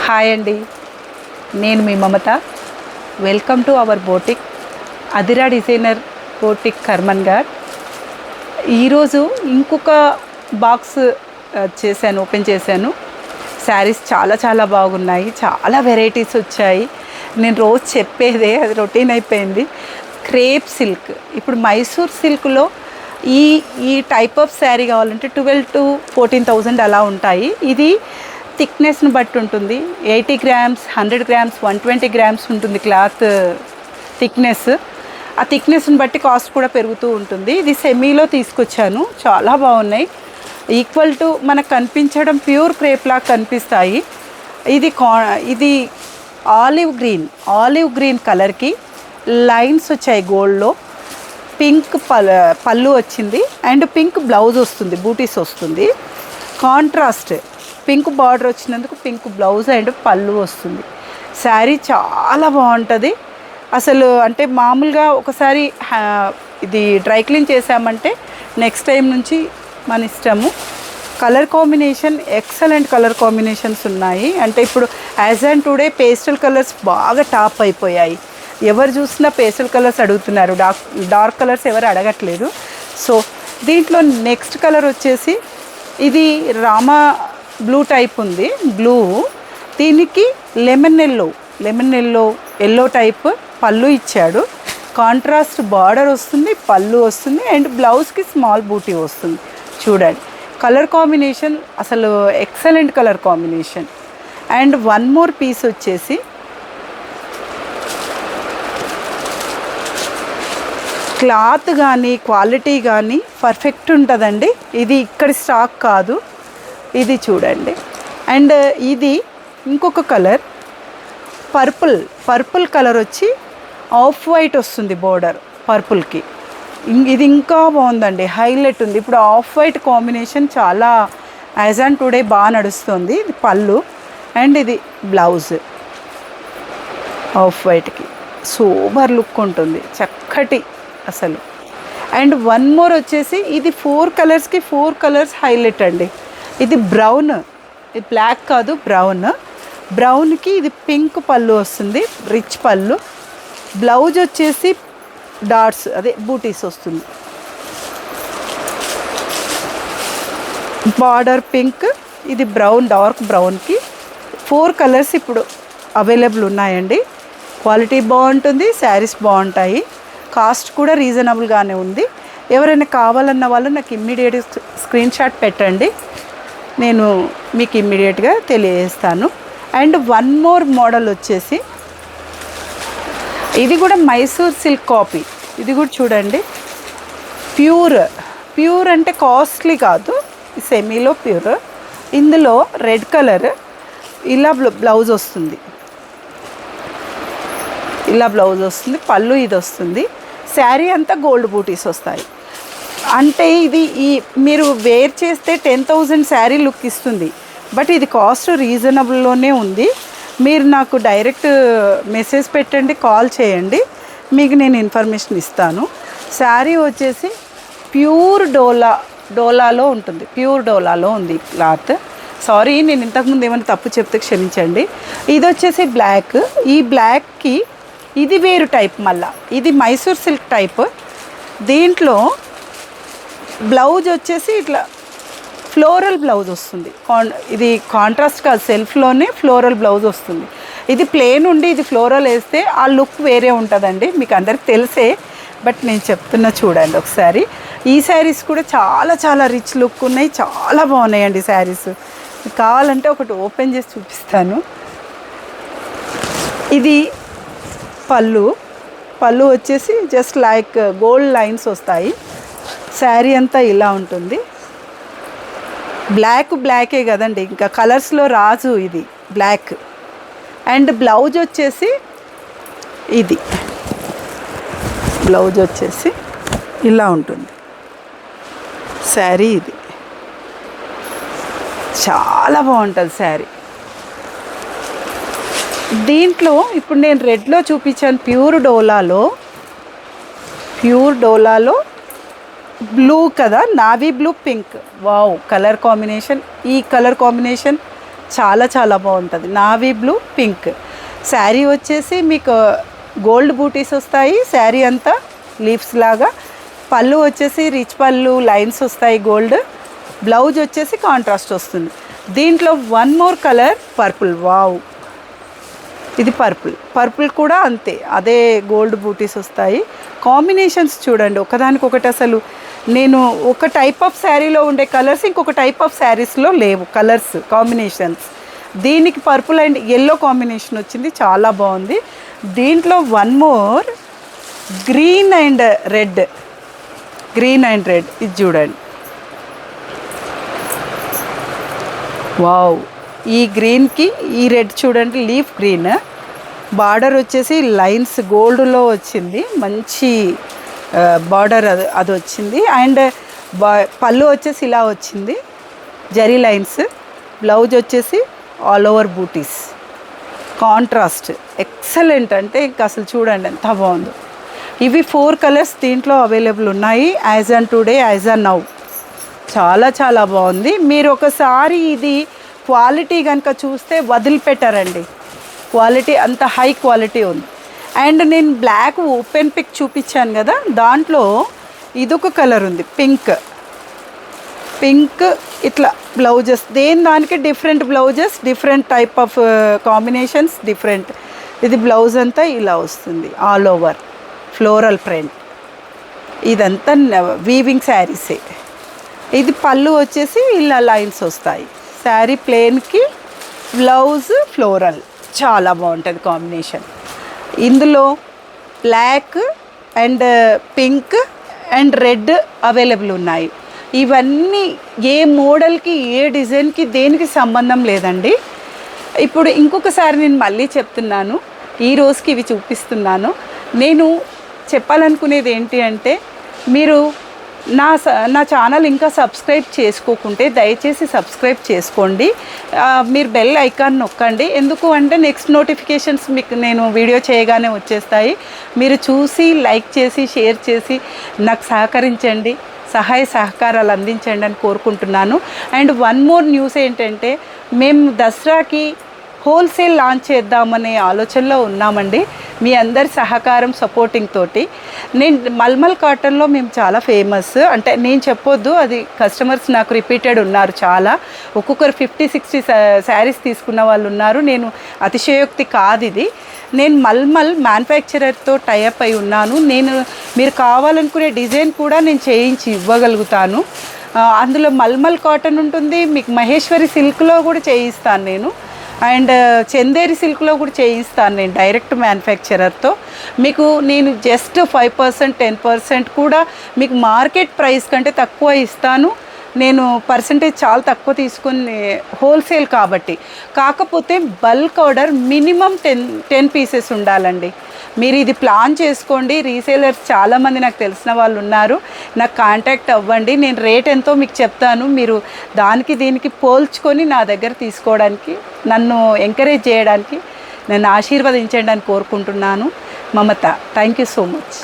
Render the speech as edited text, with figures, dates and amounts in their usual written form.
Hi అండి, నేను మీ మమత. Welcome to our boutique అదిరా డిజైనర్ బోటిక్ కర్మన్ ఘాట్. ఈరోజు ఇంకొక బాక్స్ ఓపెన్ చేశాను. శారీస్ చాలా చాలా బాగున్నాయి, చాలా వెరైటీస్ వచ్చాయి. నేను రోజు చెప్పేదే, అది రొటీన్ అయిపోయింది. క్రేప్ సిల్క్, ఇప్పుడు మైసూర్ సిల్క్లో ఈ ఈ టైప్ ఆఫ్ శారీ కావాలంటే 12,000 to 14,000 అలా ఉంటాయి. ఇది థిక్నెస్ని బట్టి ఉంటుంది. 80 grams, 100 grams, 120 grams ఉంటుంది క్లాత్ థిక్నెస్. ఆ థిక్నెస్ని బట్టి కాస్ట్ కూడా పెరుగుతూ ఉంటుంది. ఇది సెమీలో తీసుకొచ్చాను, చాలా బాగున్నాయి. ఈక్వల్ టు మనకు కనిపించడం ప్యూర్ క్రేప్లా కనిపిస్తాయి. ఇది ఆలివ్ గ్రీన్ కలర్కి లైన్స్ వచ్చాయి గోల్డ్లో. పింక్ పళ్ళు వచ్చింది అండ్ పింక్ బ్లౌజ్ వస్తుంది, బూటీస్ వస్తుంది. కాంట్రాస్ట్ పింక్ బార్డర్ వచ్చినందుకు పింక్ బ్లౌజ్ అండ్ పళ్ళు వస్తుంది. శారీ చాలా బాగుంటుంది అసలు. అంటే మామూలుగా ఒకసారి ఇది డ్రై క్లీన్ చేసామంటే నెక్స్ట్ టైం నుంచి మన ఇష్టము. Colour combination excellent colour combinations ఉన్నాయి. అంటే ఇప్పుడు as and today pastel colours బాగా టాప్ అయిపోయాయి. ఎవరు చూసినా పేస్టల్ కలర్స్ అడుగుతున్నారు, డార్క్ కలర్స్ ఎవరు అడగట్లేదు. సో దీంట్లో నెక్స్ట్ కలర్ వచ్చేసి ఇది రామా బ్లూ టైప్ ఉంది, బ్లూ. దీనికి లెమన్ ఎల్లో టైప్ పళ్ళు ఇచ్చాడు. కాంట్రాస్ట్ బార్డర్ వస్తుంది, పళ్ళు వస్తుంది అండ్ బ్లౌజ్కి స్మాల్ బూటీ వస్తుంది. చూడండి కలర్ కాంబినేషన్ అసలు excellent colour combination. And one more piece వచ్చేసి క్లాత్ కానీ క్వాలిటీ కానీ పర్ఫెక్ట్ ఉంటుందండి. ఇది ఇక్కడ స్టాక్ కాదు, ఇది చూడండి. అండ్ ఇది ఇంకొక కలర్ పర్పుల్ కలర్ వచ్చి ఆఫ్ వైట్ వస్తుంది బోర్డర్ పర్పుల్కి. ఇది ఇంకా బాగుందండి, హైలైట్ ఉంది. ఇప్పుడు ఆఫ్ వైట్ కాంబినేషన్ చాలా యాజ్ అండ్ టుడే బాగా నడుస్తుంది. ఇది పళ్ళు అండ్ ఇది బ్లౌజ్ ఆఫ్ వైట్కి సూపర్ లుక్ ఉంటుంది, చక్కటి అసలు. అండ్ వన్ మోర్ వచ్చేసి ఇది 4 కలర్స్కి 4 కలర్స్ హైలైట్ అండి. ఇది బ్రౌన్, ఇది బ్లాక్ కాదు, బ్రౌన్కి ఇది పింక్ పళ్ళు వస్తుంది, రిచ్ పళ్ళు. బ్లౌజ్ వచ్చేసి డాట్స్, అదే బూటీస్ వస్తుంది. బార్డర్ పింక్, ఇది బ్రౌన్, డార్క్ బ్రౌన్కి 4 కలర్స్ ఇప్పుడు అవైలబుల్ ఉన్నాయండి. క్వాలిటీ బాగుంటుంది, శారీస్ బాగుంటాయి, కాస్ట్ కూడా రీజనబుల్గానే ఉంది. ఎవరైనా కావాలన్న వాళ్ళు నాకు ఇమ్మీడియట్ స్క్రీన్ షాట్ పెట్టండి, నేను మీకు ఇమ్మీడియట్గా తెలియజేస్తాను. అండ్ వన్ మోర్ మోడల్ వచ్చేసి ఇది కూడా మైసూర్ సిల్క్ కాపీ. ఇది కూడా చూడండి, ప్యూర్ అంటే కాస్ట్లీ కాదు, సెమీలో ప్యూర్. ఇందులో రెడ్ కలర్ ఇలా బ్లౌజ్ వస్తుంది, పళ్ళు ఇది వస్తుంది. శారీ అంతా గోల్డ్ బూటీస్ వస్తాయి. అంటే ఇది మీరు వేర్ చేస్తే 10,000 శారీ లుక్ ఇస్తుంది. బట్ ఇది కాస్ట్ రీజనబుల్లోనే ఉంది. మీరు నాకు డైరెక్ట్ మెసేజ్ పెట్టండి, కాల్ చేయండి, మీకు నేను ఇన్ఫర్మేషన్ ఇస్తాను. శారీ వచ్చేసి ప్యూర్ డోలాలో ఉంటుంది, ఉంది క్లాత్. సారీ, నేను ఇంతకుముందు ఏమైనా తప్పు చెప్తే క్షమించండి. ఇది వచ్చేసి బ్లాక్, ఈ బ్లాక్కి ఇది వేరు టైప్, మళ్ళా ఇది మైసూర్ సిల్క్ టైప్. దీంట్లో బ్లౌజ్ వచ్చేసి ఇట్లా ఫ్లోరల్ బ్లౌజ్ వస్తుంది. ఇది కాంట్రాస్ట్ కాదు, సెల్ఫ్లోనే ఫ్లోరల్ బ్లౌజ్ వస్తుంది. ఇది ప్లేన్ ఉండి ఇది ఫ్లోరల్ వేస్తే ఆ లుక్ వేరే ఉంటుందండి, మీకు అందరికి తెలిసే. బట్ నేను చెప్తున్నా చూడండి ఒకసారి. ఈ శారీస్ కూడా చాలా చాలా రిచ్ లుక్ ఉన్నాయి, చాలా బాగున్నాయండి శారీస్. కావాలంటే ఒకటి ఓపెన్ చేసి చూపిస్తాను. ఇది పళ్ళు వచ్చేసి జస్ట్ లైక్ గోల్డ్ లైన్స్ వస్తాయి. శారీ అంతా ఇలా ఉంటుంది. బ్లాకే కదండి, ఇంకా కలర్స్లో రాజు ఇది బ్లాక్. అండ్ బ్లౌజ్ వచ్చేసి ఇలా ఉంటుంది శారీ. ఇది చాలా బాగుంటుంది శారీ. దీంట్లో ఇప్పుడు నేను రెడ్లో చూపించాను, ప్యూర్ డోలాలో బ్లూ కదా, navy blue pink. Wow, colour combination. ఈ కలర్ కాంబినేషన్ చాలా చాలా బాగుంటుంది. నావీ బ్లూ పింక్ శారీ వచ్చేసి మీకు గోల్డ్ బూటీస్ వస్తాయి. శారీ అంతా లీవ్స్ లాగా. పళ్ళు వచ్చేసి రిచ్ పళ్ళు లైన్స్ వస్తాయి గోల్డ్. బ్లౌజ్ వచ్చేసి కాంట్రాస్ట్ వస్తుంది. దీంట్లో one more colour purple. Wow, ఇది పర్పుల్ కూడా అంతే, అదే గోల్డ్ బూటీస్ వస్తాయి. కాంబినేషన్స్ చూడండి ఒకదానికొకటి. అసలు నేను ఒక టైప్ ఆఫ్ శారీలో ఉండే కలర్స్ ఇంకొక టైప్ ఆఫ్ శారీస్లో లేవు కలర్స్ కాంబినేషన్స్. దీనికి పర్పుల్ అండ్ ఎల్లో కాంబినేషన్ వచ్చింది, చాలా బాగుంది. దీంట్లో one more green and red ఇది చూడండి. వావ్, ఈ గ్రీన్కి ఈ రెడ్ చూడండి, లీఫ్ గ్రీన్. బార్డర్ వచ్చేసి లైన్స్ గోల్డ్లో వచ్చింది, మంచి బార్డర్ అది వచ్చింది. అండ్ పళ్ళు వచ్చేసి ఇలా వచ్చింది, జరీ లైన్స్. బ్లౌజ్ వచ్చేసి ఆల్ ఓవర్ బూటీస్, కాంట్రాస్ట్ ఎక్సలెంట్. అంటే ఇంకా అసలు చూడండి ఎంత బాగుందో. ఇవి 4 కలర్స్ దీంట్లో అవైలబుల్ ఉన్నాయి. As on today, as on now. చాలా చాలా బాగుంది. మీరు ఒకసారి ఇది క్వాలిటీ కనుక చూస్తే వదిలిపెట్టారండి. క్వాలిటీ అంత హై క్వాలిటీ ఉంది. అండ్ నేను బ్లాక్ ఓపెన్ పిక్ చూపించాను కదా, దాంట్లో ఇదొక కలర్ ఉంది, పింక్ ఇట్లా బ్లౌజెస్. దానికి different blouses, different type of combinations, different. ఇది బ్లౌజ్ అంతా ఇలా వస్తుంది, ఆల్ ఓవర్ ఫ్లోరల్ ప్రింట్. ఇదంతా వీవింగ్ శారీసే. ఇది పళ్ళు వచ్చేసి ఇలా లైన్స్ వస్తాయి. శారీ ప్లెయిన్కి బ్లౌజ్ ఫ్లోరల్, చాలా బాగుంటుంది కాంబినేషన్. ఇందులో black and pink and red available ఉన్నాయి. ఇవన్నీ ఏ మోడల్కి ఏ డిజైన్కి దేనికి సంబంధం లేదండి. ఇప్పుడు ఇంకొకసారి నేను మళ్ళీ చెప్తున్నాను, ఈ రోజుకి ఇవి చూపిస్తున్నాను. నేను చెప్పాలనుకునేది ఏంటి అంటే, మీరు నా ఛానల్ ఇంకా సబ్స్క్రైబ్ చేసుకోకుంటే దయచేసి సబ్స్క్రైబ్ చేసుకోండి. మీరు బెల్ ఐకాన్ నొక్కండి. ఎందుకు అంటే నెక్స్ట్ నోటిఫికేషన్స్ మీకు నేను వీడియో చేయగానే వచ్చేస్తాయి. మీరు చూసి లైక్ చేసి షేర్ చేసి నాకు సహకరించండి, సహాయ సహకారాలు అందించండి అని కోరుకుంటున్నాను. అండ్ వన్ మోర్ న్యూస్ ఏంటంటే, మేము దసరాకి హోల్సేల్ లాంచ్ చేద్దామనే ఆలోచనలో ఉన్నామండి. మీ అందరి సహకారం సపోర్టింగ్ తోటి. నేను మల్మల్ కాటన్లో మేము చాలా ఫేమస్. అంటే నేను చెప్పొద్దు, అది కస్టమర్స్ నాకు రిపీటెడ్ ఉన్నారు చాలా. ఒక్కొక్కరు 50-60 శారీస్ తీసుకున్న వాళ్ళు ఉన్నారు. నేను అతిశయోక్తి కాదు ఇది. నేను మల్మల్ మ్యానుఫ్యాక్చరర్తో టైఅప్ అయి ఉన్నాను. మీరు కావాలనుకునే డిజైన్ కూడా నేను చేయించి ఇవ్వగలుగుతాను. అందులో మల్మల్ కాటన్ ఉంటుంది, మీకు మహేశ్వరి సిల్క్లో కూడా చేయిస్తాను నేను. అండ్ చందేరి సిల్క్లో కూడా చేయిస్తాను నేను డైరెక్ట్ మ్యానుఫ్యాక్చరర్తో. మీకు నేను జస్ట్ 5%, 10% కూడా మీకు మార్కెట్ ప్రైస్ కంటే తక్కువ ఇస్తాను. నేను పర్సంటేజ్ చాలా తక్కువ తీసుకుని హోల్సేల్ కాబట్టి. కాకపోతే బల్క్ ఆర్డర్ మినిమం 10 పీసెస్ ఉండాలండి. మీరు ఇది ప్లాన్ చేసుకోండి. రీసేలర్స్ చాలామంది నాకు తెలిసిన వాళ్ళు ఉన్నారు, నాకు కాంటాక్ట్ అవ్వండి. నేను రేట్ ఎంతో మీకు చెప్తాను. మీరు దానికి దీనికి పోల్చుకొని నా దగ్గర తీసుకోవడానికి, నన్ను ఎంకరేజ్ చేయడానికి, నన్ను ఆశీర్వదించండి అని కోరుకుంటున్నాను. మమత, థ్యాంక్ యూ సో మచ్.